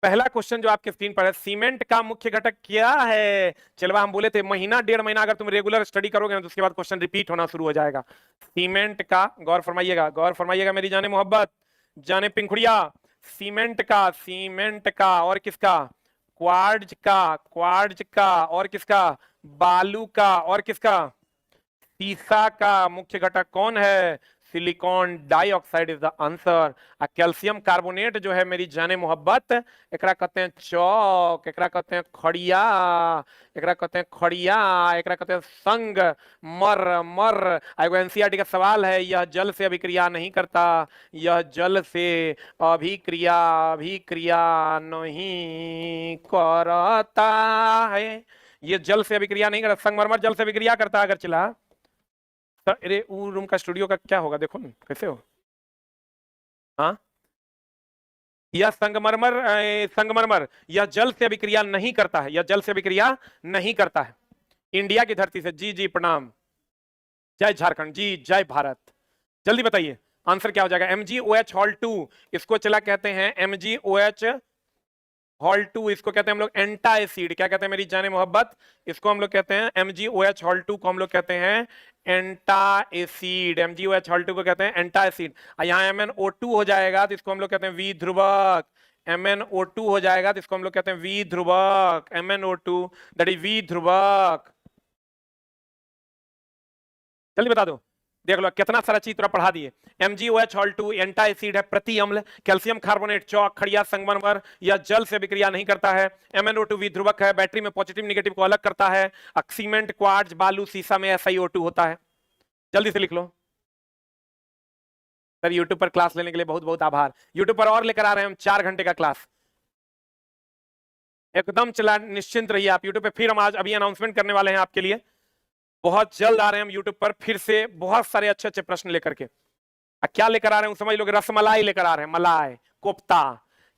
पहला क्वेश्चन जो आपके स्क्रीन पर है, सीमेंट का मुख्य घटक क्या है? चलो हम बोले थे महीना डेढ़ महीना अगर तुम रेगुलर स्टडी करोगे ना तो उसके बाद क्वेश्चन रिपीट होना शुरू हो जाएगा। सीमेंट का, गौर फरमाइएगा मेरी जाने मोहब्बत, जाने पिंखुड़िया। सीमेंट का और किसका? क्वार्ट्ज का और किसका? बालू का और किसका? सीसा का मुख्य घटक कौन है? Silicon dioxide is the answer. Calcium carbonate जो है मेरी जाने मोहब्बत, एकरा कहते हैं चौक, एकरा कहते हैं खड़िया, एकरा कहते हैं खड़िया, एकरा कहते हैं संग मर मर। एगो एनसीईआरटी का सवाल है, यह जल से अभिक्रिया नहीं करता, यह जल से अभिक्रिया अभिक्रिया नहीं करता है। ये जल से अभिक्रिया नहीं करता, संगमरमर जल से अभिक्रिया करता है अगर चला। अरे वो रूम का स्टूडियो का क्या होगा, देखो ना कैसे हो। हाँ, यह संगमरमर यह जल से अभिक्रिया नहीं करता है, यह जल से अभिक्रिया नहीं करता है। इंडिया की धरती से, जी जी प्रणाम, जय झारखंड, जी जय भारत। जल्दी बताइए आंसर क्या हो जाएगा? MgOH हॉल 2, इसको चला कहते हैं MgOH हॉल 2, इसको कहते हैं हम लोग एंटा एसिड। क्या कहते हैं मेरी जाने मोहब्बत? इसको हम लोग कहते हैं MgOH हॉल 2 को हम लोग कहते हैं एंटा एसिड। MgOH हॉल 2 को कहते हैं एंटा एसिड। यहाँ MnO2 हो जाएगा तो इसको हम लोग कहते हैं विध्रुवक। MnO2 हो जाएगा तो इसको हम लोग कहते हैं विध्रुवक। MnO2 that is विध्रुवक। जल्दी बता दो, देख लो कितना सारा चीज पूरा पढ़ा दिए। MgOH हॉल 2 एंटा एसिड है, प्रति अम्ल। कैल्शियम कार्बोनेट चौक, खड़िया, संगमरमर यह जल से अभिक्रिया नहीं करता है। MnO2 विध्रुवक है, बैटरी में पॉजिटिव निगेटिव को अलग करता है। सीमेंट, क्वार्ट्ज, बालू, सीसा में SiO2 होता है। जल्दी से लिख लो। सर यूट्यूब पर क्लास लेने के लिए बहुत बहुत आभार। यूट्यूब पर और लेकर आ रहे हैं हम 4 घंटे का क्लास, एकदम चला, निश्चिंत रहिए आप यूट्यूब पे। फिर हम आज अभी अनाउंसमेंट करने वाले हैं आपके लिए, बहुत जल्द आ रहे हैं हम यूट्यूब पर फिर से बहुत सारे अच्छे अच्छे प्रश्न लेकर के। क्या लेकर आ रहे हैं समझ लो, रसमलाई लेकर आ रहे हैं, मलाई कोफ्ता।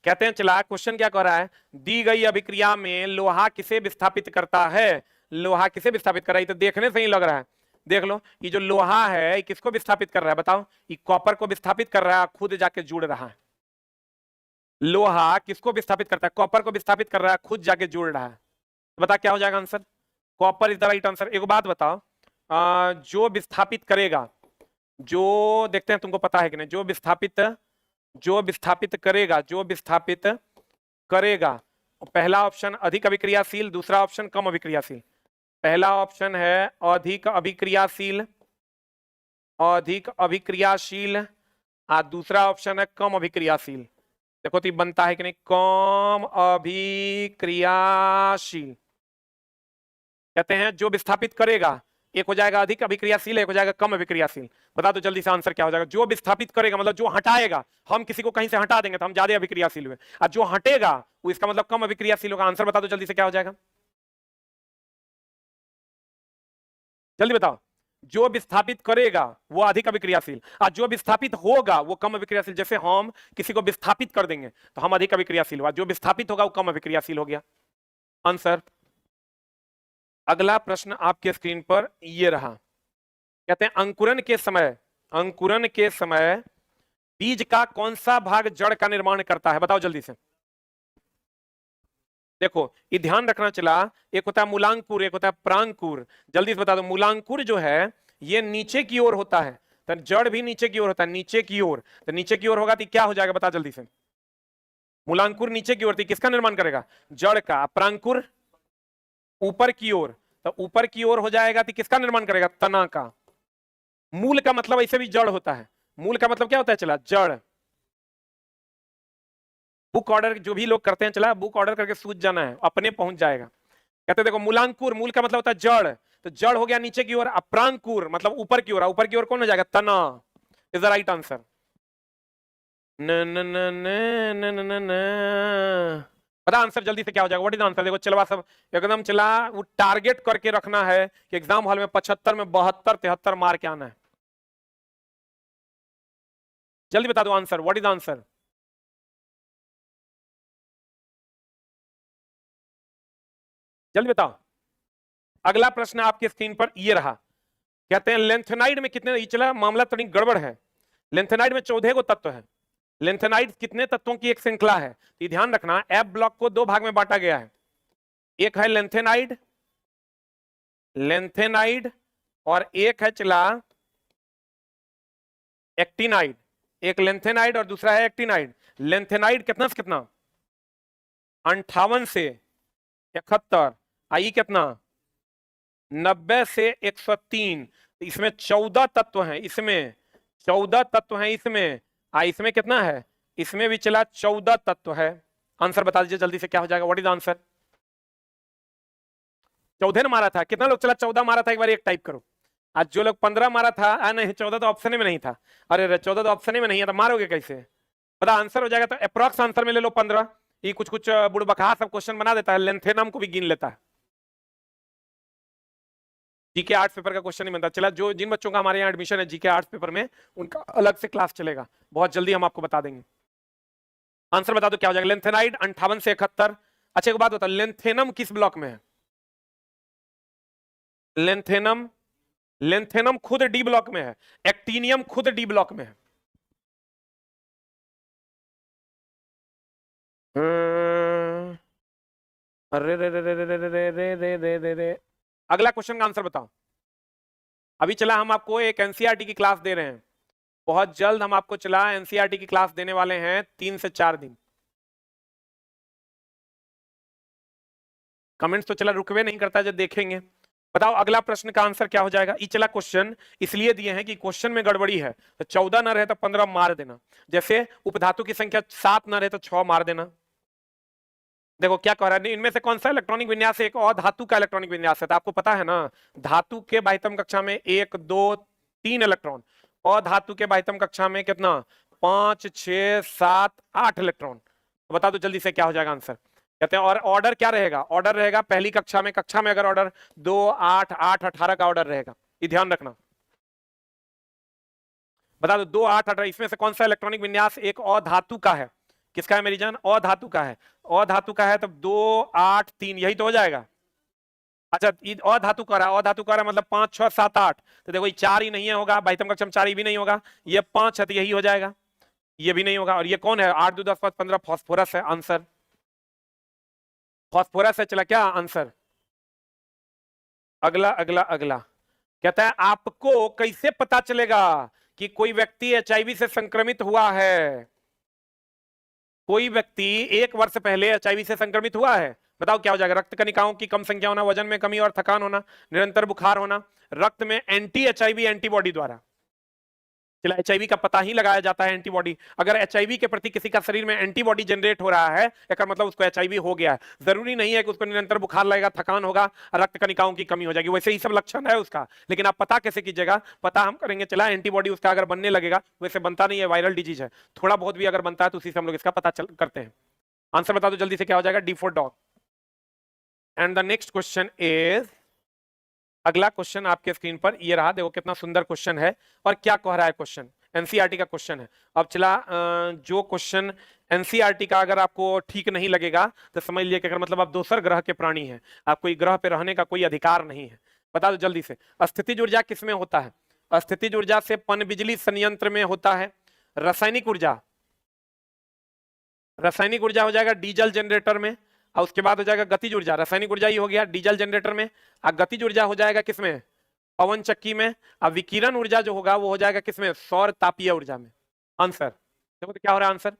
कहते हैं चला, क्वेश्चन क्या कह रहा है? दी गई अभिक्रिया में लोहा किसे विस्थापित करता है? लोहा किसे विस्थापित कर रहा है? तो देखने से ही लग रहा है। देख लो, ये जो लोहा है किसको विस्थापित कर रहा है बताओ? ये कॉपर को विस्थापित कर रहा है, खुद जाके जुड़ रहा है। लोहा किसको विस्थापित करता है? कॉपर को विस्थापित कर रहा है, खुद जाके जुड़ रहा है। तो बता क्या हो जाएगा answer? Copper is the right answer. एक बात बताओ, जो विस्थापित करेगा, जो देखते हैं तुमको पता है कि नहीं, जो विस्थापित करेगा, पहला ऑप्शन अधिक अभिक्रियाशील, दूसरा ऑप्शन कम अभिक्रियाशील। पहला ऑप्शन है अधिक अभिक्रियाशील, अधिक अभिक्रियाशील, और दूसरा ऑप्शन है कम अभिक्रियाशील। देखो तो बनता है कि नहीं, कम अभिक्रियाशील। कहते हैं जो विस्थापित करेगा, एक हो जाएगा अधिक अभिक्रियाशील, एक हो जाएगा कम अभिक्रियाशील। बता दो जल्दी से आंसर क्या हो जाएगा? जो विस्थापित करेगा मतलब जो हटाएगा, हम किसी को कहीं से हटा देंगे तो हम ज्यादा अभिक्रियाशील हुए, और जो हटेगा वो इसका मतलब कम अभिक्रियाशील होगा। आंसर बता दो जल्दी से क्या हो जाएगा? जल्दी बताओ। जो विस्थापित करेगा वो अधिक अभिक्रियाशील, और जो विस्थापित होगा वो कम अभिक्रियाशील। जैसे हम किसी को विस्थापित कर देंगे तो हम अधिक अभिक्रियाशील हुआ, जो विस्थापित होगा वो कम अभिक्रियाशील हो गया। आंसर। अगला प्रश्न आपके स्क्रीन पर ये रहा। कहते हैं अंकुरन के समय बीज का कौन सा भाग जड़ का निर्माण करता है? बताओ जल्दी से। देखो ये ध्यान रखना चला, एक होता है मूलांकुर, एक होता है प्रांकुर। जल्दी से बता दो, मूलांकुर जो है ये नीचे की ओर होता है, तो जड़ भी नीचे की ओर होता है, नीचे की ओर। तो नीचे की ओर होगा तो क्या हो जाएगा बता जल्दी से? मूलांकुर नीचे की ओर थी, किसका निर्माण करेगा? जड़ का। प्रांकुर ऊपर की ओर, तो ऊपर की ओर हो जाएगा तो किसका निर्माण करेगा? तना का। मूल का मतलब ऐसे भी जड़ होता है, मूल का मतलब क्या होता है चला? जड़। बुक ऑर्डर जो भी लोग करते हैं चला, बुक ऑर्डर करके सूझ जाना है, अपने पहुंच जाएगा। कहते देखो, मूलांकुर, मूल का मतलब होता है जड़, तो जड़ हो गया नीचे की ओर। प्रांकुर मतलब ऊपर की ओर, ऊपर की ओर कौन हो जाएगा? तना। Is the right answer. न न न न न न न पता आंसर जल्दी से क्या हो जाएगा? What is answer? देखो चलवा सब एकदम चला, वो टारगेट करके रखना है कि एग्जाम हॉल में 75 में 72 73 मार के आना है। जल्दी बता दो आंसर, व्हाट इज आंसर? जल्दी बताओ। अगला प्रश्न आपके स्क्रीन पर ये रहा। कहते हैं लेंथेनाइड में कितने, ये चला मामला थोड़ी गड़बड़ है। लेंथेनाइड में 14 गो तत्व है। लेंथेनाइड कितने तत्वों की एक श्रृंखला है? तो ध्यान रखना, एफ ब्लॉक को दो भाग में बांटा गया है, एक है लेंथेनाइड, लेंथेनाइड, और एक है चला एक्टिनाइड। एक लेंथेनाइड और दूसरा है एक्टिनाइड। लेंथेनाइड कितना से कितना? 58 से 71। आई कितना? 90 से 103। इसमें 14 तत्व हैं, इसमें 14 तत्व हैं इसमें। इसमें कितना है? इसमें भी चला 14 तत्व है। आंसर बता दीजिए जल्दी से, क्या हो जाएगा? What is answer? 14 ने मारा था, कितना लोग चला 14 मारा था? एक बार एक टाइप करो। आज जो लोग 15 मारा था, नहीं 14 तो ऑप्शन में नहीं था। अरे 14 तो ऑप्शन में नहीं है, तो मारोगे कैसे? पता आंसर हो जाएगा तो अप्रॉक्स आंसर में ले लो 15। ये कुछ कुछ बुड़बका सब क्वेश्चन बना देता है, लेंथेनम को भी गिन लेता है। जीके आर्ट्स पेपर का क्वेश्चन नहीं बनता। चला, जो जिन बच्चों का हमारे यहाँ एडमिशन है जीके आर्ट्स पेपर में, उनका अलग से क्लास चलेगा, बहुत जल्दी हम आपको बता देंगे। आंसर बता दो क्या हो जाएगा? लेंथेनाइड 58 से 71। अच्छा एक बात बता, लेंथेनम किस ब्लॉक में है? लेंथेनम, लेंथेनम खुद डी ब्लॉक में है, एक्टिनियम खुद डी ब्लॉक में है। अरे रे रे रे रे रे रे रे रे रे रे रे। अगला क्वेश्चन का आंसर बताओ। अभी चला हम आपको एक एनसीईआरटी की क्लास दे रहे हैं, बहुत जल्द हम आपको चला एनसीईआरटी की क्लास देने वाले हैं, 3 से 4 दिन। कमेंट्स तो चला रुकवे नहीं करता, जब देखेंगे। बताओ अगला प्रश्न का आंसर क्या हो जाएगा? ये चला क्वेश्चन इसलिए दिए हैं कि क्वेश्चन में गड़बड़ी है, तो 14 ना रहे तो 15 मार देना। जैसे उपधातु की संख्या 7 ना रहे तो 6 मार देना। देखो क्या कह रहा है, इनमें से कौन सा इलेक्ट्रॉनिक विन्यास एक और धातु का इलेक्ट्रॉनिक विन्यास है? तो आपको पता है ना, धातु के बाह्यतम कक्षा में 1 2 3 इलेक्ट्रॉन, और धातु के बाह्यतम कक्षा में कितना? 5 6 7 8 इलेक्ट्रॉन। बता दो जल्दी से क्या हो जाएगा आंसर? कहते हैं और ऑर्डर क्या रहेगा? ऑर्डर रहेगा पहली कक्षा में अगर ऑर्डर 2 8 8 18 का ऑर्डर रहेगा, ये ध्यान रखना। बता दो 2 8 18, इसमें से कौन सा इलेक्ट्रॉनिक विन्यास एक और धातु का है? किसका है मेरी जान? और धातु का है। और धातु का है तब 2 8 3, यही तो हो जाएगा। अच्छा और धातु का रहा, और धातु का रहा मतलब 5 6 7 8। तो देखो ये 4 ही नहीं है, होगा बाह्यतम कक्षा में 4 ही भी नहीं होगा, ये 5 है तो यही हो जाएगा, ये भी नहीं होगा। और ये कौन है? 8 2 10 5 15, फास्फोरस है आंसर। फास्फोरस है। चला क्या आंसर? अगला अगला अगला कहता है आपको कैसे पता चलेगा कि कोई व्यक्ति एचआईवी से संक्रमित हुआ है? कोई व्यक्ति 1 वर्ष पहले एचआईवी से संक्रमित हुआ है, बताओ क्या हो जाएगा? रक्त कणिकाओं की कम संख्या होना, वजन में कमी और थकान होना, निरंतर बुखार होना, रक्त में एंटी एचआईवी एंटीबॉडी द्वारा। चला एचआईवी का पता ही लगाया जाता है एंटीबॉडी। अगर एचआईवी के प्रति किसी का शरीर में एंटीबॉडी जनरेट हो रहा है, इसका मतलब उसको एचआईवी हो गया है। जरूरी नहीं है कि उसको निरंतर बुखार लगेगा, थकान होगा, रक्त कणिकाओं की कमी हो जाएगी, वैसे ही सब लक्षण है उसका। लेकिन आप पता कैसे कीजिएगा? पता हम करेंगे, चला एंटीबॉडी उसका अगर बनने लगेगा, वैसे बनता नहीं है, वायरल डिजीज है, थोड़ा बहुत भी अगर बनता है तो उसी से हम लोग इसका पता करते हैं। आंसर बता दो जल्दी से क्या हो जाएगा? D for dog. And the next question is, अगला क्वेश्चन आपके स्क्रीन पर ये रहा, देखो कितना सुंदर क्वेश्चन है और क्या कह रहा है क्वेश्चन। एनसीईआरटी का क्वेश्चन है। अब चला जो क्वेश्चन एनसीईआरटी का अगर आपको ठीक नहीं लगेगा तो समझ लीजिए कि अगर मतलब आप दूसर ग्रह के प्राणी हैं, आप कोई ग्रह पे रहने का कोई अधिकार नहीं है। बता दो जल्दी से, स्थितिज ऊर्जा किसमें होता है? स्थितिज ऊर्जा से पनबिजली संयंत्र में होता है। रासायनिक ऊर्जा, रासायनिक ऊर्जा हो जाएगा डीजल जनरेटर में, और उसके बाद हो जाएगा गतिज ऊर्जा। रासायनिक ऊर्जा ही हो गया डीजल जनरेटर में, और गतिज ऊर्जा हो जाएगा किसमें? पवन चक्की में। अब विकिरण ऊर्जा जो होगा वो हो जाएगा किसमें? सौर तापीय ऊर्जा में। आंसर देखो तो क्या हो रहा है आंसर?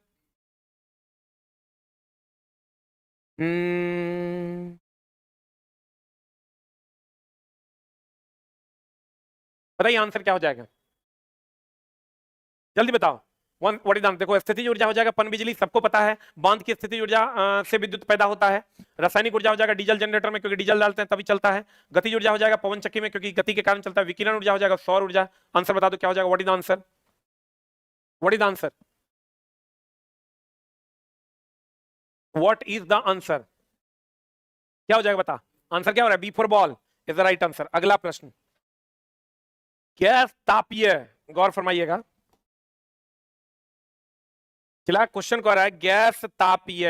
बताइए आंसर क्या हो जाएगा? जल्दी बताओ। One what is answer? देखो स्थितिज ऊर्जा हो जाएगा पनबिजली, सबको पता है, बांध की स्थितिज ऊर्जा से विद्युत पैदा होता है। रासायनिक ऊर्जा हो जाएगा डीजल जनरेटर में, क्योंकि डीजल डालते हैं तभी चलता है। गतिज ऊर्जा हो जाएगा पवन चक्की में, क्योंकि गति के कारण चलता है। विकिरण ऊर्जा हो जाएगा सौर ऊर्जा। आंसर बता दो क्या हो जाएगा? What is answer? What is answer? What is the answer? क्या हो जाएगा बता? आंसर क्या हो रहा है? B for ball is the right answer. अगला प्रश्न, गैस तापीय, गौर फरमाइएगा। चला क्वेश्चन कह रहा है गैस तापीय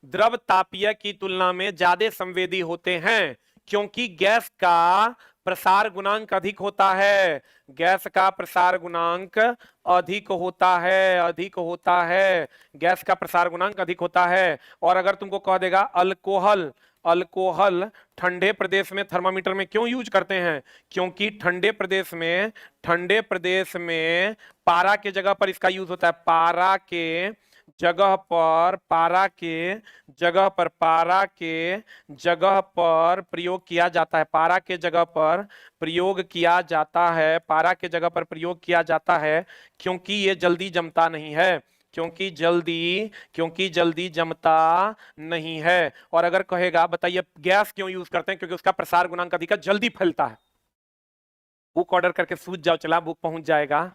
द्रव तापीय की तुलना में ज्यादा संवेदी होते हैं, क्योंकि गैस का प्रसार गुणांक अधिक होता है, गैस का प्रसार गुणांक अधिक होता है, अधिक होता है, गैस का प्रसार गुणांक अधिक होता है। और अगर तुमको कह देगा अल्कोहल, अल्कोहल ठंडे प्रदेश में थर्मामीटर में क्यों यूज करते हैं? क्योंकि ठंडे प्रदेश में, ठंडे प्रदेश में पारा के जगह पर इसका यूज होता है, पारा के जगह पर, पारा के जगह पर, पारा के जगह पर प्रयोग किया जाता है, पारा के जगह पर प्रयोग किया जाता है, पारा के जगह पर प्रयोग किया जाता है, क्योंकि ये जल्दी जमता नहीं है, क्योंकि जल्दी जमता नहीं है। और अगर कहेगा बताइए गैस क्यों यूज करते हैं? क्योंकि उसका प्रसार गुणांक अधिक है, जल्दी फैलता है। बुक ऑर्डर करके सूझ जाओ, चला बुक पहुंच जाएगा।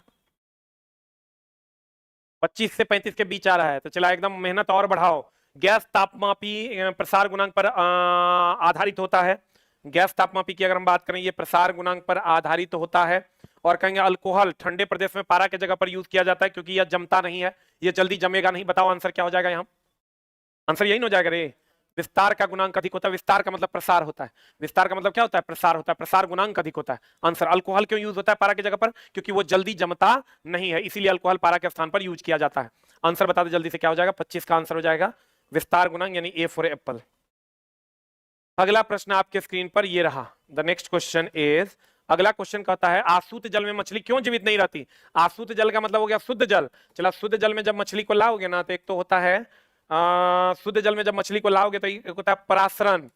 25 से 35 के बीच आ रहा है, तो चला एकदम मेहनत और बढ़ाओ। गैस तापमापी प्रसार गुणांक पर आधारित होता है, गैस तापमापी की अगर हम बात करें, ये प्रसार गुणांक पर आधारित होता है। और कहेंगे अल्कोहल ठंडे प्रदेश में पारा के जगह पर यूज किया जाता है, क्योंकि यह जमता नहीं है, ये जल्दी जमेगा नहीं। बताओ आंसर क्या हो जाएगा यहाँ? आंसर यही हो जाएगा रे, विस्तार का गुणांक अधिक होता है। विस्तार का मतलब प्रसार होता है, विस्तार का मतलब क्या होता है? प्रसार होता है, प्रसार गुणांक अधिक होता है। आंसर अल्कोहल क्यों यूज होता है पारा की जगह पर? क्योंकि वो जल्दी जमता नहीं है, इसीलिए अल्कोहल पारा के स्थान पर यूज किया जाता है। आंसर बता दो जल्दी से, क्या हो जाएगा? 25 का आंसर हो जाएगा विस्तार गुणांक, यानी ए फॉर एप्पल। अगला प्रश्न आपके स्क्रीन पर ये रहा। द नेक्स्ट क्वेश्चन इज, अगला क्वेश्चन कहता है आसूत जल में मछली क्यों जीवित नहीं रहती? आसूत जल का मतलब हो गया शुद्ध जल। चला, शुद्ध जल में जब मछली को लाओगे ना, तो एक तो होता है शुद्ध जल में जब मछली को लाओगे तो एक होता है परासरण।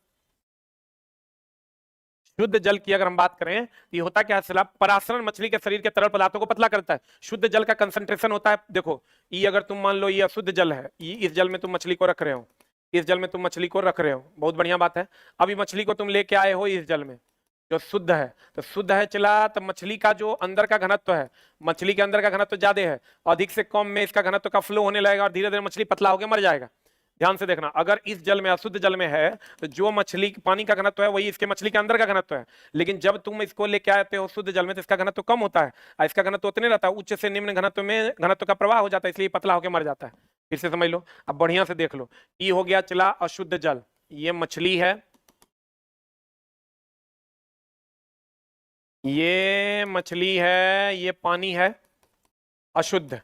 शुद्ध जल की अगर हम बात करें तो ये होता क्या है? परासरण मछली के शरीर के तरल पदार्थों को पतला करता है। शुद्ध जल का कंसंट्रेशन होता है, देखो ये अगर तुम मान लो ये अशुद्ध जल है, इस जल में तुम मछली को रख रहे हो, इस जल में तुम मछली को रख रहे हो, बहुत बढ़िया बात है। अभी मछली को तुम लेके आए हो इस जल में जो शुद्ध है, तो शुद्ध है, चला तो मछली का जो अंदर का घनत्व है, मछली के अंदर का घनत्व ज्यादा है, अधिक से कम में इसका घनत्व का फ्लो होने लगेगा और धीरे धीरे मछली पतला होकर मर जाएगा। ध्यान से देखना, अगर इस जल में, अशुद्ध जल में है, तो जो मछली पानी का घनत्व है वही इसके मछली के अंदर का घनत्व है। लेकिन जब तुम इसको लेके आते हो शुद्ध जल में, तो इसका घनत्व कम होता है, इसका घनत्व उतने रहता है, उच्च से निम्न घनत्व में घनत्व का प्रवाह हो जाता है, इसलिए पतला होकर मर जाता है। फिर से समझ लो, अब बढ़िया से देख लो, ये हो गया चला अशुद्ध जल, ये मछली है, ये मछली है, ये पानी है, अशुद्ध,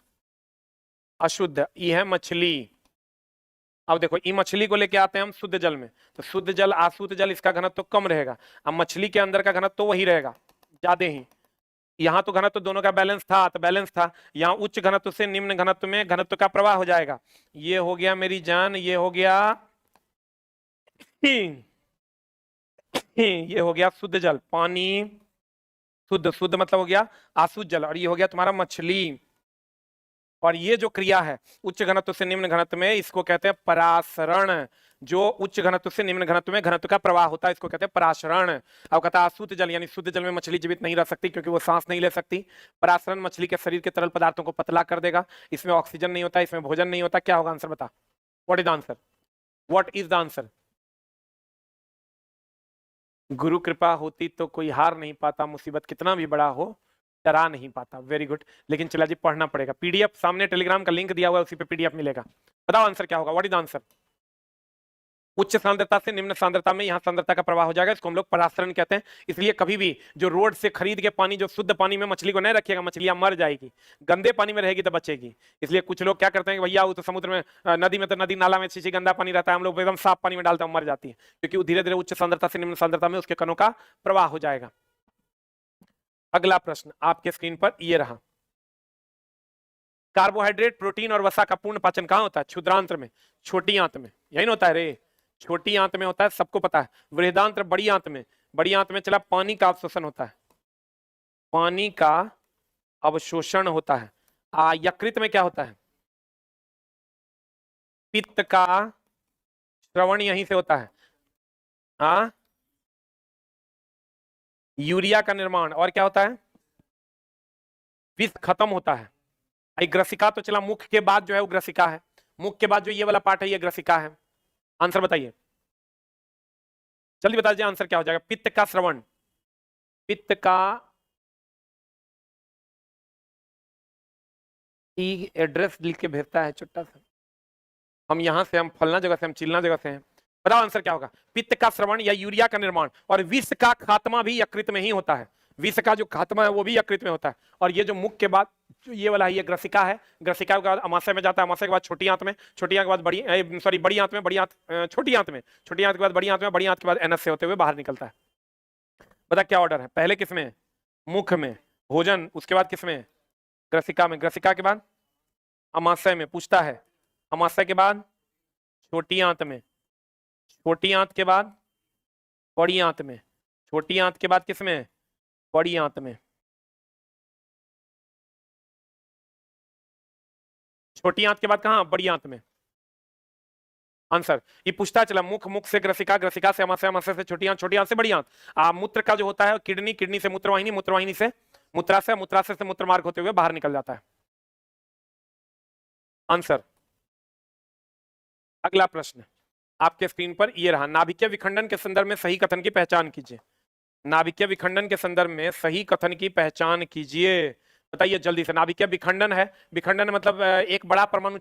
अशुद्ध ये है मछली। अब देखो, ये मछली को लेके आते हैं हम शुद्ध जल में, तो शुद्ध जल आशुद्ध जल, इसका घनत्व तो कम रहेगा। अब मछली के अंदर का घनत्व तो वही रहेगा, ज्यादा ही। यहाँ तो घनत्व दोनों का बैलेंस था, तो बैलेंस था, यहाँ उच्च घनत्व से निम्न घनत्व में घनत्व का प्रवाह हो जाएगा। ये हो गया मेरी जान, ये हो गया ये हो गया शुद्ध जल, पानी शुद्ध, शुद्ध मतलब हो गया आशुद्ध जल, और ये हो गया तुम्हारा मछली। और ये जो क्रिया है उच्च घनत्व से निम्न घनत्व में, इसको कहते हैं परासरण। जो उच्च घनत्व से निम्न घनत्व में घनत्व का प्रवाह होता है, इसको कहते हैं परासरण। अब कहता है अशुद्ध जल यानी शुद्ध जल में मछली जीवित नहीं रह सकती, क्योंकि वो सांस नहीं ले सकती। परासरण मछली के शरीर के तरल पदार्थों को पतला कर देगा, इसमें ऑक्सीजन नहीं होता, इसमें भोजन नहीं होता। क्या होगा आंसर बता? What is the answer? What is the answer? गुरु कृपा होती तो कोई हार नहीं पाता, मुसीबत कितना भी बड़ा हो डरा नहीं पाता। Very good. लेकिन चला जी, पढ़ना पड़ेगा, पीडीएफ सामने टेलीग्राम का लिंक दिया हुआ है, उसी पे पीडीएफ मिलेगा। बताओ आंसर क्या होगा? What is answer? उच्च सांद्रता से निम्न सांद्रता में यहाँ सांद्रता का प्रवाह हो जाएगा, इसको हम लोग परासरण कहते हैं। इसलिए कभी भी जो रोड से खरीद के पानी, जो शुद्ध पानी में मछली को नहीं रखिएगा, मछलियां मर जाएगी, गंदे पानी में रहेगी तो बचेगी। इसलिए कुछ लोग क्या करते हैं कि भैया वो तो समुद्र में, नदी में, तो नदी नाला में छीछी गंदा पानी रहता है, हम लोग एकदम साफ पानी में डालते हैं, मर जाती है, क्योंकि वो धीरे धीरे उच्च सांद्रता से निम्न सांद्रता में उसके कणों का प्रवाह हो जाएगा। अगला प्रश्न आपके स्क्रीन पर ये रहा। कार्बोहाइड्रेट, प्रोटीन और वसा का पूर्ण पाचन कहाँ होता है? क्षुद्रांत्र में, छोटी आंत में, यही होता है रे, छोटी आंत में होता है, सबको पता है। वृहदांत्र बड़ी आंत में, बड़ी आंत में चला पानी का अवशोषण होता है, पानी का अवशोषण होता है। यकृत में क्या होता है? पित्त का श्रवण यहीं से होता है। यूरिया का निर्माण, और क्या होता है? विष खत्म होता है। ग्रसिका तो चला मुख के बाद जो है वो ग्रसिका है, मुख के बाद जो ये वाला पार्ट है ये ग्रसिका है। आंसर बताइए, जल्दी बता दीजिए आंसर क्या हो जाएगा? पित्त का श्रवण, पित्त का एड्रेस लिख के भेजता है छोटा सा, हम यहाँ से, हम फलना जगह से, हम चिलना जगह से हैं, बताओ आंसर क्या होगा? पित्त का श्रवण या यूरिया का निर्माण, और विष का खात्मा भी यकृत में ही होता है। विष का जो खात्मा है वो भी यकृत में होता है। और ये जो मुख के बाद ये वाला है, ये ग्रसिका है, ग्रसिका के बाद अमाशय में जाता है, अमाशय के बाद छोटी आंत में, छोटी आंत के बाद बड़ी आंत में, बड़ी आंत छोटी आंत में, छोटी आंत के बाद बड़ी आंत में, बड़ी आंत के बाद एनएस से होते हुए बाहर निकलता है। बता क्या ऑर्डर है? पहले किसमें? मुख में। भोजन उसके बाद किसमें? ग्रसिका में। ग्रसिका के बाद अमाशय में। पूछता है अमाशय के बाद छोटी आंत में, छोटी आंत के बाद बड़ी आंत में, छोटी आंत के बाद किसमें? बड़ी आंत में। छोटी आंत के बाद कहां? बड़ी आंत में। आंसर ये पूछता चला, मुख, मुख से ग्रसिका, ग्रसिका से अमाशय, अमाशय से छोटी आंत, छोटी आंत से बड़ी आंत। मूत्र का जो होता है किडनी, किडनी से मूत्रवाहिनी, मूत्रवाहिनी से मूत्राशय, मूत्राशय से मूत्र मार्ग होते हुए बाहर निकल जाता है। आंसर। अगला प्रश्न आपके स्क्रीन पर ये रहा, नाभिकीय विखंडन के संदर्भ में सही कथन की पहचान कीजिए। नाभिकीय विखंडन के संदर्भ में सही कथन की पहचान कीजिए। बताइए जल्दी से। नाभिकीय विखंडन है, विखंडन मतलब एक बड़ा परमाणु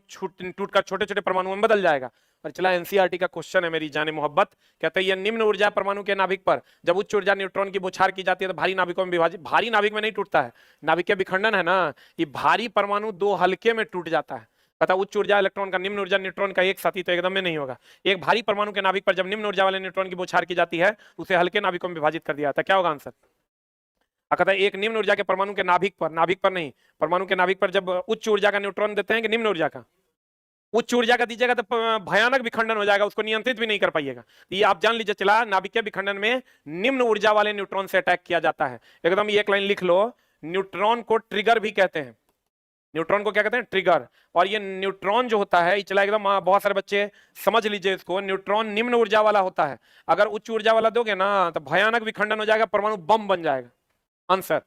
टूटकर छोटे छोटे परमाणुओं में बदल जाएगा। और चला एनसीईआरटी का क्वेश्चन है मेरी जाने मोहब्बत, कहते हैं ये निम्न ऊर्जा परमाणु के नाभिक पर जब उच्च ऊर्जा न्यूट्रॉन की बौछार की जाती है तो भारी नाभिकों में विभाजित, भारी नाभिक में नहीं टूटता है। नाभिकीय विखंडन है ना, ये भारी परमाणु दो हल्के में टूट जाता है। पता उच्च ऊर्जा इलेक्ट्रॉन का निम्न ऊर्जा न्यूट्रॉन का एक साथी तो एकदम में नहीं होगा। एक भारी परमाणु के नाभिक पर जब निम्न ऊर्जा वाले न्यूट्रॉन की बौछार की जाती है उसे हल्के नाभिकों में विभाजित कर दिया जाता है। क्या होगा आंसर? कहता है एक निम्न ऊर्जा के परमाणु के नाभिक पर, नाभिक पर नहीं, परमाणु के नाभिक पर जब उच्च ऊर्जा का न्यूट्रॉन देते हैं कि निम्न ऊर्जा का? उच्च ऊर्जा का दीजिएगा तो भयानक विखंडन हो जाएगा, उसको नियंत्रित भी नहीं कर पाइएगा। ये आप जान लीजिए चला, नाभिकीय विखंडन में निम्न ऊर्जा वाले न्यूट्रॉन से अटैक किया जाता है। एकदम ये एक लाइन लिख लो, न्यूट्रॉन को ट्रिगर भी कहते हैं। न्यूट्रॉन को क्या कहते हैं? ट्रिगर। और ये न्यूट्रॉन जो होता है, चला एकदम बहुत सारे बच्चे समझ लीजिए इसको, न्यूट्रॉन निम्न ऊर्जा वाला होता है। अगर उच्च ऊर्जा वाला दोगे ना तो भयानक विखंडन हो जाएगा, परमाणु बम बन जाएगा। आंसर।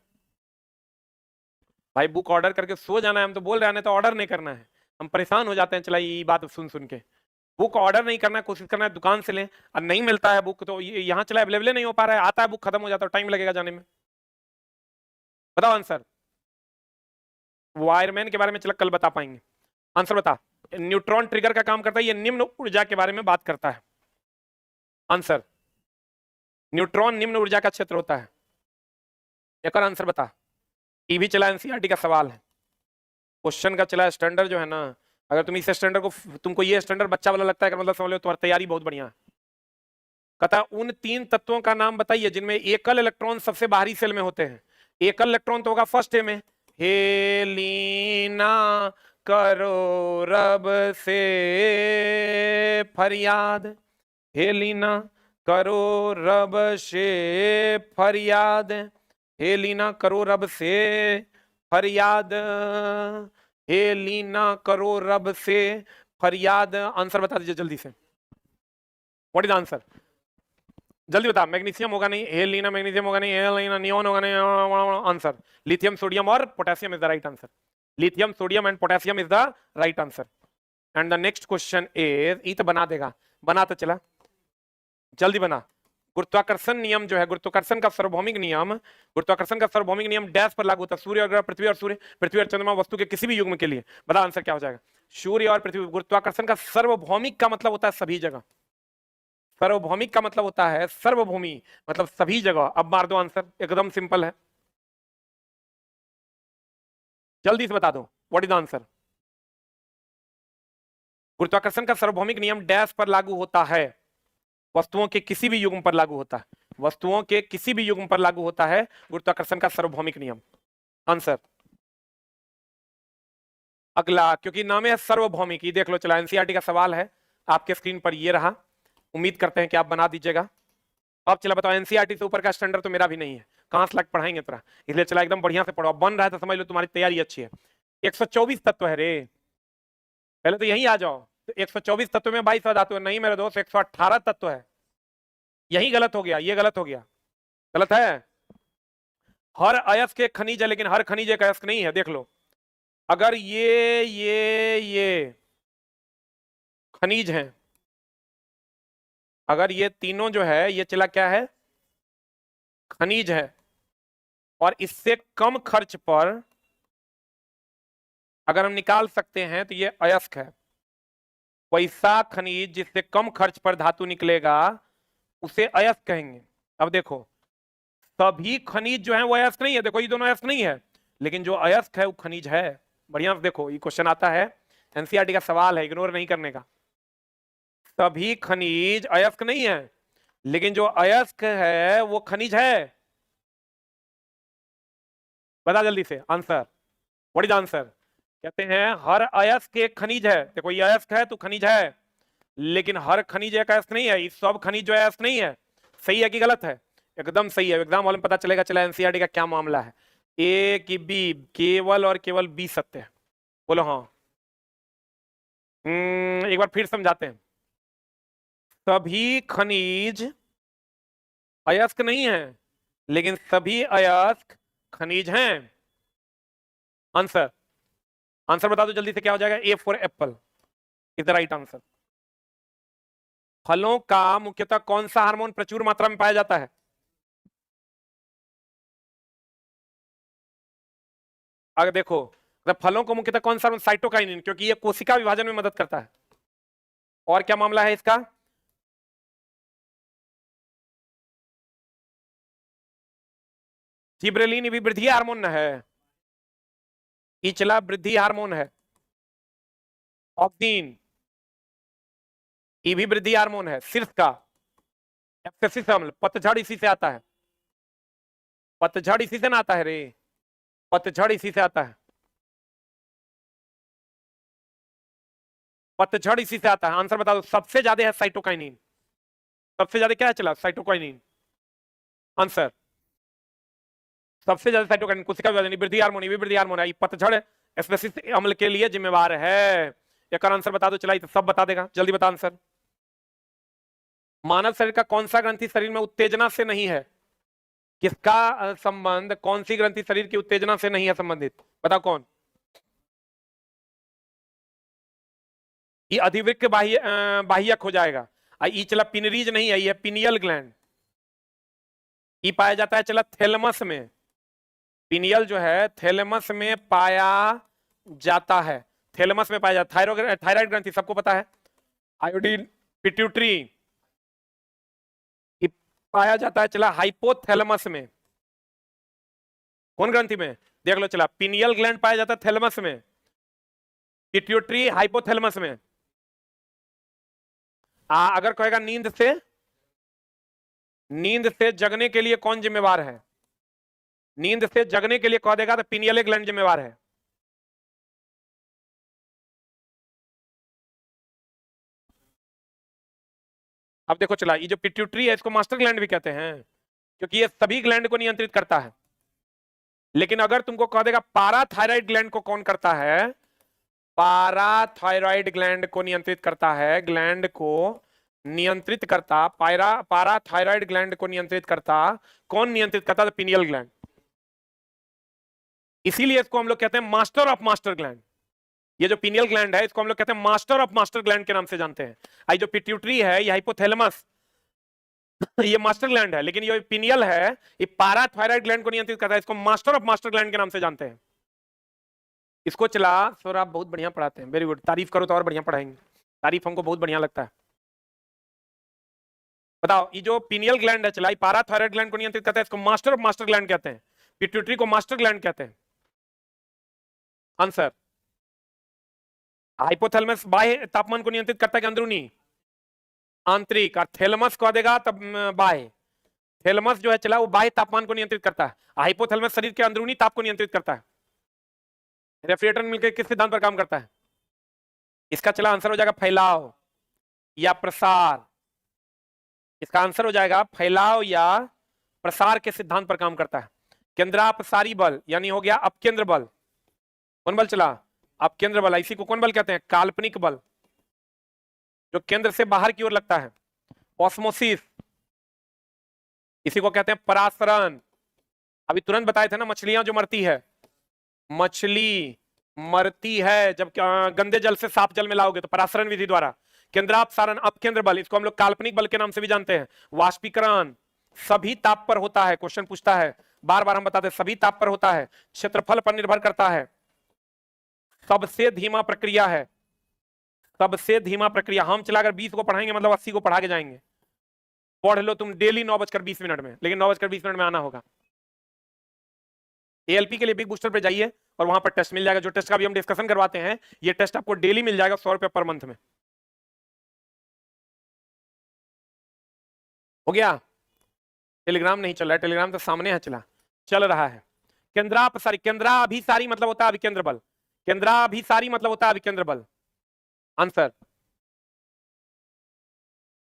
भाई बुक ऑर्डर करके सो जाना है, हम तो बोल रहे हैं तो ऑर्डर नहीं करना है, हम परेशान हो जाते हैं चला ये बात सुन सुन के। बुक ऑर्डर नहीं करना है, कोशिश करना है दुकान से लें, और नहीं मिलता है बुक तो यहाँ चला अवेलेबल नहीं हो पा रहा है, आता है बुक खत्म हो जाता है, टाइम लगेगा जाने में। बताओ आंसर। वायरमैन के बारे में चला कल बता पाएंगे। आंसर बता। न्यूट्रॉन ट्रिगर का काम करता है, ये निम्न ऊर्जा के बारे में बात करता है। आंसर। न्यूट्रॉन निम्न ऊर्जा का क्षेत्र होता है। एक और आंसर बता। ये भी चला एनसीईआरटी का सवाल है, क्वेश्चन का चला स्टैंडर्ड जो है ना, अगर तुम इस स्टैंडर्ड को, तुमको ये स्टैंडर्ड बच्चा वाला लगता है मतलब समझ लो तुम्हारी तैयारी बहुत बढ़िया है। कहता उन तीन तत्वों का नाम बताइए जिनमें एकल इलेक्ट्रॉन सबसे बाहरी सेल में होते हैं। एकल इलेक्ट्रॉन तो होगा फर्स्ट में, हेलीना करो रब से फरियाद, हेलीना करो रब से फरियाद, हेलीना करो रब से फरियाद, हेलीना करो रब से फरियाद। आंसर बता दीजिए जल्दी से। What is answer? जल्दी बता। मैग्नीशियम होगा नहीं, हेलीना मैग्नीशियम होगा नहीं, हेलीना नियोन होगा नहीं। आंसर लिथियम सोडियम और potassium is the right answer. Lithium sodium and potassium is the right answer. And the next question is, ई तो बना देगा, बना तो चला जल्दी बना। गुरुत्वाकर्षण नियम जो है, गुरुत्वाकर्षण का सार्वभौमिक नियम, गुरुत्वाकर्षण का सार्वभौमिक नियम डैश पर लागू होता है? सूर्य और ग्रह, पृथ्वी और सूर्य, पृथ्वी और चंद्रमा वस्तु के किसी भी युग्म के लिए। बता आंसर क्या हो जाएगा? सूर्य और पृथ्वी। गुरुत्वाकर्षण का सार्वभौमिक का मतलब होता है सभी जगह, सार्वभौमिक का मतलब होता है सर्वभूमि, मतलब सभी जगह। अब मार दो आंसर, एकदम सिंपल है, जल्दी से बता दो व्हाट इज आंसर। गुरुत्वाकर्षण का सार्वभौमिक नियम डैश पर लागू होता है? वस्तुओं के किसी भी युग्म पर लागू होता है, वस्तुओं के किसी भी युग्म पर लागू होता है गुरुत्वाकर्षण का सार्वभौमिक नियम। आंसर। अगला, क्योंकि नाम है सार्वभौमिक, ये देख लो चला एनसीईआरटी का सवाल है आपके स्क्रीन पर, ये रहा। उम्मीद करते हैं कि आप बना दीजिएगा। अब चला बताओ, एनसीईआरटी से ऊपर का स्टैंडर्ड तो मेरा भी नहीं है, कहां से लग पढ़ाएंगे तरह, इसलिए चला एकदम बढ़िया से पढ़ो। बन रहा है तो समझ लो तुम्हारी तैयारी अच्छी है। 124 तत्व है रे, पहले तो यही आ जाओ। तो 124 तत्व में 22 धातु है, नहीं मेरे दोस्त 118 तत्व है। यही गलत हो गया, ये गलत हो गया, गलत है। हर अयस्क एक खनिज है, लेकिन हर खनिज एक अयस्क नहीं है। देख लो, अगर ये खनिज हैं, अगर ये तीनों जो है ये चला क्या है, खनिज है, और इससे कम खर्च पर अगर हम निकाल सकते हैं तो ये अयस्क है। वैसा खनिज जिससे कम खर्च पर धातु निकलेगा उसे अयस्क कहेंगे। अब देखो, सभी खनिज जो है वो अयस्क नहीं है, देखो ये दोनों अयस्क नहीं है, लेकिन जो अयस्क है वो खनिज है। बढ़िया से देखो, ये क्वेश्चन आता है, एनसीईआरटी का सवाल है, इग्नोर नहीं करने का। सभी खनिज अयस्क नहीं है, लेकिन जो अयस्क है वो खनिज है। बता जल्दी से आंसर, व्हाट इज आंसर? कहते हैं हर अयस्क एक खनिज है। देखो ये अयस्क है तो खनिज है, लेकिन हर खनिज एक अयस्क नहीं है। ये सब खनिज जो अयस्क नहीं है। सही है कि गलत है? एकदम सही है। एग्जाम हॉल में पता चलेगा चला एनसीईआरटी का क्या मामला है। ए कि बी? केवल और केवल बी सत्य है। बोलो हाँ। एक बार फिर समझाते हैं। सभी खनिज अयस्क नहीं है, लेकिन सभी अयस्क खनिज हैं। आंसर, आंसर बता दो जल्दी से, क्या हो जाएगा? A for Apple is the right answer. फलों का मुख्यतः कौन सा हार्मोन प्रचुर मात्रा में पाया जाता है? अगर देखो, फलों को मुख्यतः कौन सा? साइटोकाइनिन, क्योंकि ये कोशिका विभाजन में मदद करता है। और क्या मामला है इसका? जिब्रेलिन भी वृद्धि हार्मोन है, इचला वृद्धि हार्मोन है। ऑक्सीन ये भी वृद्धि हार्मोन है। सिर्फ का एब्सिसिक अम्ल, पतझड़ इसी से आता है। पतझड़ इसी से ना आता है रे, पतझड़ इसी से आता है। पतझड़ इसी से आता है। आंसर बता दो। सबसे ज्यादा है साइटोकाइनिन। सबसे ज्यादा क्या है चला? साइटोकाइनिन। आंसर, सबसे ज्यादा साइटोकाइनिन कोशिका विभाजन वृद्धि हार्मोन, ये भी वृद्धि हार्मोन है। पतझड़ एब्सिसिक अम्ल के लिए जिम्मेवार है। एक आंसर बता दो चला, तो सब बता देगा। जल्दी बता आंसर। मानव शरीर का कौन सा ग्रंथि शरीर में उत्तेजना से नहीं है? किसका संबंध, कौन सी ग्रंथि शरीर की उत्तेजना से नहीं है संबंधित? बताओ कौन? ये अधिवृक्क बाह्यक हो जाएगा। ये चला पिनरीज नहीं है, ये पिनियल ग्लैंड। ये पाया जाता है चला थैलेमस में। पिनियल जो है थैलेमस में पाया जाता है। थैलेमस में पाया जाता है। थायराइड ग्रंथि सबको पता है। आयोडीन पिट्यूटरी पाया जाता है चला हाइपोथैलेमस में। कौन ग्रंथि में? देख लो चला, पिनियल ग्लैंड पाया जाता है थैलेमस में, पिट्यूटरी हाइपोथैलेमस में। अगर कहेगा नींद से जगने के लिए कौन जिम्मेवार है? नींद से जगने के लिए कह देगा तो पिनियल ग्लैंड जिम्मेवार है। अब देखो चला, ये जो पिट्यूटरी है इसको मास्टर ग्लैंड भी कहते हैं, क्योंकि ये सभी ग्लैंड को नियंत्रित करता है। लेकिन अगर तुमको कह देगा पाराथायराइड ग्लैंड को कौन करता है? पाराथायराइड ग्लैंड को नियंत्रित करता है। ग्लैंड को नियंत्रित करता, पाराथायराइड ग्लैंड को नियंत्रित करता, कौन नियंत्रित करता? तो पिनियल ग्लैंड। इसीलिए इसको हम लोग कहते हैं मास्टर ऑफ मास्टर ग्लैंड। ये जो पिनियल ग्लैंड है इसको हम लोग कहते हैं मास्टर ऑफ मास्टर ग्लैंड के नाम से जानते हैं। आई जो पिट्यूटरी है ये हाइपोथैलेमस ये मास्टर ग्लैंड है, लेकिन ये पिनियल है ये पाराथायराइड ग्लैंड को नियंत्रित करता है। इसको मास्टर ऑफ मास्टर ग्लैंड के नाम से जानते हैं। इसको चला सर, आप बहुत बढ़िया पढ़ाते हैं, वेरी गुड, तारीफ करो तो और बढ़िया पढ़ाएंगे। तारीफ हमको बहुत बढ़िया लगता है। बताओ, ये जो पिनियल ग्लैंड है चला, ये पाराथायराइड ग्लैंड को नियंत्रित करता है, इसको मास्टर ऑफ मास्टर ग्लैंड कहते हैं। पिट्यूटरी को मास्टर ग्लैंड कहते हैं। आंसर, हाइपोथैलेमस बाह्य तापमान को नियंत्रित करता है कि अंदरूनी? आंतरिक। और थैलेमस कह देगा तब बाह्य। थैलेमस जो है चला वो बाह्य तापमान को नियंत्रित करता है। हाइपोथैलेमस शरीर के अंदरूनी ताप को नियंत्रित करता है। रेफ्रिजरेटर मिलकर किस सिद्धांत पर काम करता है? इसका चला आंसर हो जाएगा फैलाव या प्रसार। इसका आंसर हो जाएगा फैलाव या प्रसार के सिद्धांत पर काम करता है। केंद्रापसारी बल यानी हो गया अपकेंद्र बल। कौन बल चला? अपकेंद्र बल। इसी को कौन बल कहते हैं? काल्पनिक बल, जो केंद्र से बाहर की ओर लगता है। ऑस्मोसिस, इसी को कहते हैं परासरण। अभी तुरंत बताए थे ना, मछलियां जो मरती है, मछली मरती है जब गंदे जल से साफ जल में लाओगे तो परासरण विधि द्वारा। केंद्रापसारण, अपकेंद्र बल, इसको हम लोग काल्पनिक बल के नाम से भी जानते हैं। वाष्पीकरण सभी ताप पर होता है। क्वेश्चन पूछता है, बार बार हम बताते हैं, सभी ताप पर होता है, क्षेत्रफल पर निर्भर करता है, सबसे धीमा प्रक्रिया है, सबसे धीमा प्रक्रिया। हम चलाकर 20 को पढ़ाएंगे मतलब 80 को पढ़ा के जाएंगे। पढ़ लो तुम डेली 9:20 में, लेकिन 9:20 में आना होगा। एएलपी के लिए बिग बूस्टर पे जाइए और वहां पर टेस्ट मिल जाएगा, जो टेस्ट का भी हम डिस्कशन करवाते हैं। ये टेस्ट आपको डेली मिल जाएगा 100 रुपए पर मंथ में। हो गया? टेलीग्राम नहीं चल रहा है, टेलीग्राम तो सामने है, चल रहा है। केंद्रापसारी, केंद्राभिसारी मतलब होता है अभिकेंद्र बल। केंद्राभिसारी मतलब होता है अभिकेंद्र बल। आंसर।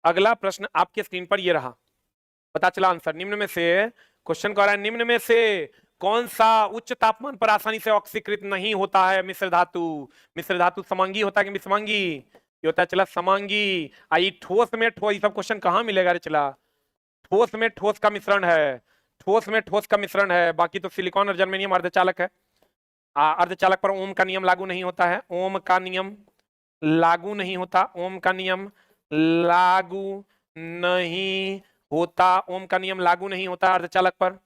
अगला प्रश्न आपके स्क्रीन पर ये रहा, पता चला आंसर। निम्न में से क्वेश्चन कह रहा है, निम्न में से कौन सा उच्च तापमान पर आसानी से ऑक्सीकृत नहीं होता है? मिश्र धातु। मिश्र धातु समांगी होता है कि विषमांगी? ये होता है चला समांगी। आई ठोस में ठोस, ये सब क्वेश्चन कहाँ मिलेगा रे चला? ठोस में ठोस का मिश्रण है, ठोस में ठोस का मिश्रण है। बाकी तो सिलिकॉन और जर्मेनियम अर्धचालक है। अर्धचालक पर ओम का नियम लागू नहीं होता है। ओम का नियम लागू नहीं होता। ओम का नियम लागू नहीं होता। ओम का नियम लागू नहीं होता अर्धचालक पर।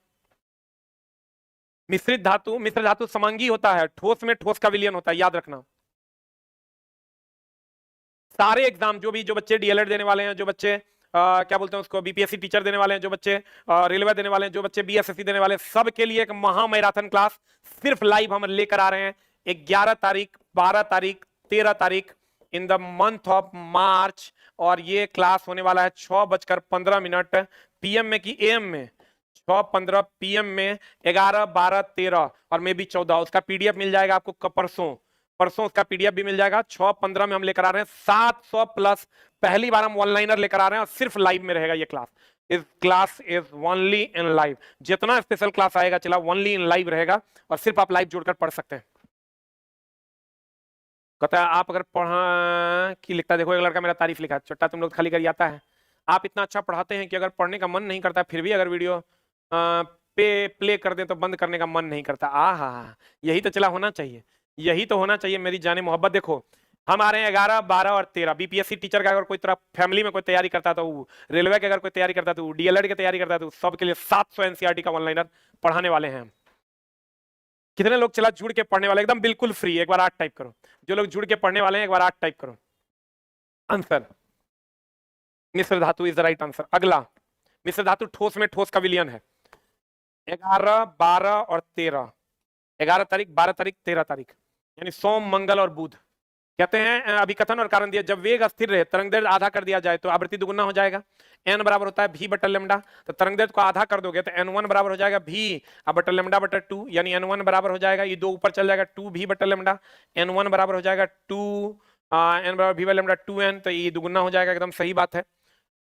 मिश्र धातु समांगी होता है, ठोस में ठोस का विलयन होता है, याद रखना। सारे एग्जाम जो बच्चे डीएलएड देने वाले हैं, जो बच्चे क्या बोलते हैं उसको, बीपीएससी टीचर देने वाले हैं, जो बच्चे रेलवे देने वाले हैं, जो बच्चे बीएसएससी देने वाले हैं, सब के लिए एक महा मैराथन क्लास सिर्फ लाइव हम लेकर आ रहे हैं 11 तारीख, 12 तारीख, 13 तारीख in the month of March. और ये क्लास होने वाला है 6:15 पीएम में कि एएम में? 6:15 पीएम में, 11, 12, 13 और मे भी 14। उसका पीडीएफ मिल जाएगा आपको परसों। परसों उसका पीडीएफ भी मिल जाएगा। 6:15 में हम लेकर आ रहे हैं 700 प्लस। पहली बार हम वन लाइनर लेकर आ रहे हैं और सिर्फ लाइव में रहेगा ये क्लास। इस class is only in live. जितना स्पेशल क्लास आएगा चला ओनली इन लाइव रहेगा और सिर्फ आप लाइव जोड़कर पढ़ सकते हैं। कहता है आप अगर पढ़ा की लिखता, देखो एक लड़का मेरा तारीफ लिखा, चट्टा तुम लोग खाली कर आता है। आप इतना अच्छा पढ़ाते हैं कि अगर पढ़ने का मन नहीं करता फिर भी अगर वीडियो पे प्ले कर दें तो बंद करने का मन नहीं करता। हा, यही तो चला होना चाहिए, यही तो होना चाहिए मेरी जाने मोहब्बत। देखो हम आ रहे हैं 11, 12 और 13। बीपीएससी टीचर का अगर कोई तरह फैमिली में कोई तैयारी करता तो, रेलवे की अगर कोई तैयारी करता तो, डीएलएड की तैयारी करता तो, सबके लिए 700 एनसीईआरटी का वन लाइनर पढ़ाने वाले हैं। कितने लोग चला जुड़ के पढ़ने वाले? एकदम बिल्कुल फ्री। एक बार 8 टाइप करो। जो लोग जुड़ के पढ़ने वाले हैं एक बार 8 टाइप करो। आंसर मिश्र धातु इज द राइट आंसर। अगला, मिश्र धातु ठोस में ठोस का विलयन है। 11, 12 और 13, 11 तारीख, 12 तारीख, 13 तारीख, यानी सोम, मंगल और बुध। कहते हैं अभिकथन और कारण दिया, जब वेग स्थिर रहे, तरंग दैर्ध्य आधा कर दिया जाए तो आवृत्ति दुगुना हो जाएगा। n बराबर होता है v बटा लेमडा, तो तरंग दैर्ध्य को आधा कर दोगे तो n1 बराबर हो जाएगा v बटा लेमडा बटा 2, यानी n1 बराबर हो जाएगा, ये 2 ऊपर चल जाएगा 2v बटा लेमडा, n1 बराबर हो जाएगा 2 n बराबर v बटा लेमडा 2n, तो ये दुगुना हो जाएगा। एकदम सही बात है।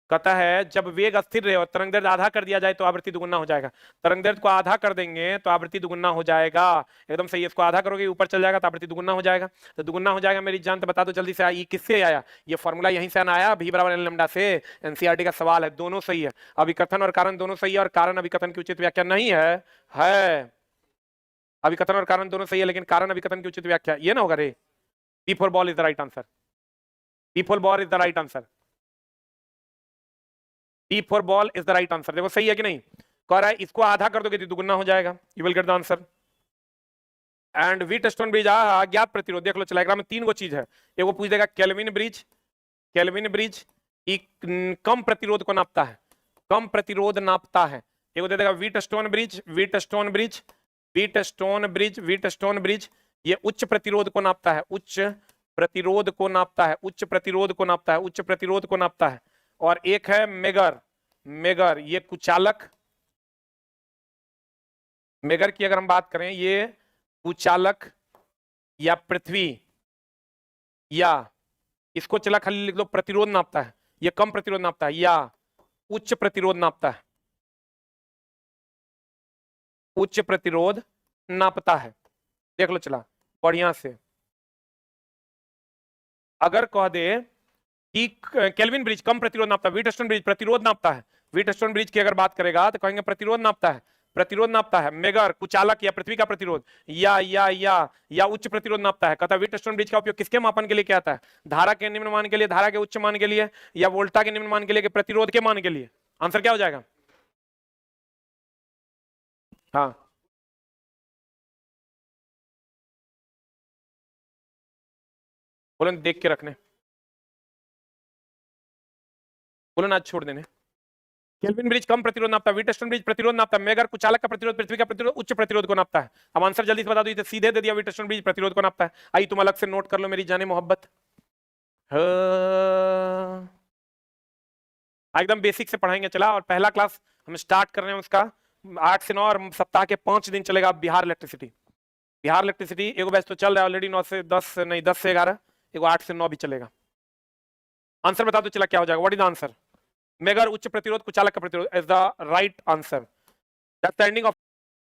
कहता है जब वेग स्थिर रहे और तरंग दैर्ध्य आधा कर दिया जाए तो आवृत्ति दुगुना हो जाएगा। तरंग दैर्ध्य को आधा कर देंगे तो आवृत्ति दुगुना हो जाएगा। एकदम सही है। इसको आधा करोगे ऊपर चल जाएगा तो आवृत्ति दुगुना हो जाएगा। तो दुगुना हो जाएगा मेरी जान, तो बता दो जल्दी से। ये किससे आया? ये फॉर्मूला यहीं से आया, v बराबर n लैम्डा से। एनसीईआरटी का सवाल है, दोनों सही है। अभिकथन और कारण दोनों सही है, और कारण अभिकथन की उचित व्याख्या नहीं है। अभिकथन और कारण दोनों सही है, लेकिन कारण अभिकथन की उचित व्याख्या ये ना होगा रे। P for ball is the right answer. P for ball is the right answer. P for ball is the right answer। देखो सही है कि नहीं? कह रहा है इसको आधा कर दोगे तो दुगुना हो जाएगा। You will get the answer। And Wheatstone bridge अज्ञात प्रतिरोध। देख लो चला, में 3 गो चीज है। एगो पूछ देगा केल्विन ब्रिज। केल्विन ब्रिज कम प्रतिरोध को नापता है, कम प्रतिरोध नापता है। एगो दे देगा Wheatstone bridge. Wheatstone bridge, Wheatstone bridge, Wheatstone bridge ये उच्च प्रतिरोध को नापता है, उच्च प्रतिरोध को नापता है, उच्च प्रतिरोध को नापता है, उच्च प्रतिरोध को नापता है। और एक है मेगर। मेगर ये कुचालक। मेगर की अगर हम बात करें, ये कुचालक या पृथ्वी, या इसको चला खाली लिख दो प्रतिरोध नापता है। ये कम प्रतिरोध नापता है या उच्च प्रतिरोध नापता है, उच्च प्रतिरोध नापता है। देख लो चला बढ़िया से। अगर कह दे कि केल्विन ब्रिज कम प्रतिरोध नापता है, व्हीटस्टोन ब्रिज प्रतिरोध नापता है। व्हीटस्टोन ब्रिज की अगर बात करेगा तो कहेंगे प्रतिरोध नापता है, प्रतिरोध नापता है। मेगर कुचालक या पृथ्वी का प्रतिरोध या उच्च प्रतिरोध नापता है। कहता है व्हीटस्टोन ब्रिज का उपयोग किसके मापन के लिए किया जाता है? धारा के निम्न मान के लिए, धारा के उच्च मान के लिए, या वोल्टा के निम्न मान के लिए, प्रतिरोध के मान के लिए? आंसर क्या हो जाएगा? हाँ बोलो, देख के रखने। बोलो ना, आज छोड़ देने। केल्विन ब्रिज कम प्रतिरोध नापता है, व्हीटस्टोन ब्रिज प्रतिरोध नापता है, मेगर कुचालक का प्रतिरोध पृथ्वी का प्रतिरोध उच्च प्रतिरोध को नापता है। अब आंसर जल्दी से बता दो, ये तो सीधे दे दिया, व्हीटस्टोन ब्रिज प्रतिरोध को नापता है। आई तुम अलग से नोट कर लो मेरी जाने मोहब्बत। एकदम बेसिक से पढ़ाएंगे, चला। और पहला क्लास हम स्टार्ट कर रहे हैं उसका 8 से 9, और सप्ताह के 5 दिन चलेगा बिहार इलेक्ट्रिसिटी। बिहार इलेक्ट्रिसिटी एगो बैच तो चल रहा है ऑलरेडी, 9 से 10 नहीं 10 से 11, एगो 8 से 9 भी चलेगा। आंसर बता दो चला क्या हो जाएगा, what is the answer? Megger उच्च प्रतिरोध कुचालक का प्रतिरोध is the right answer. The standing of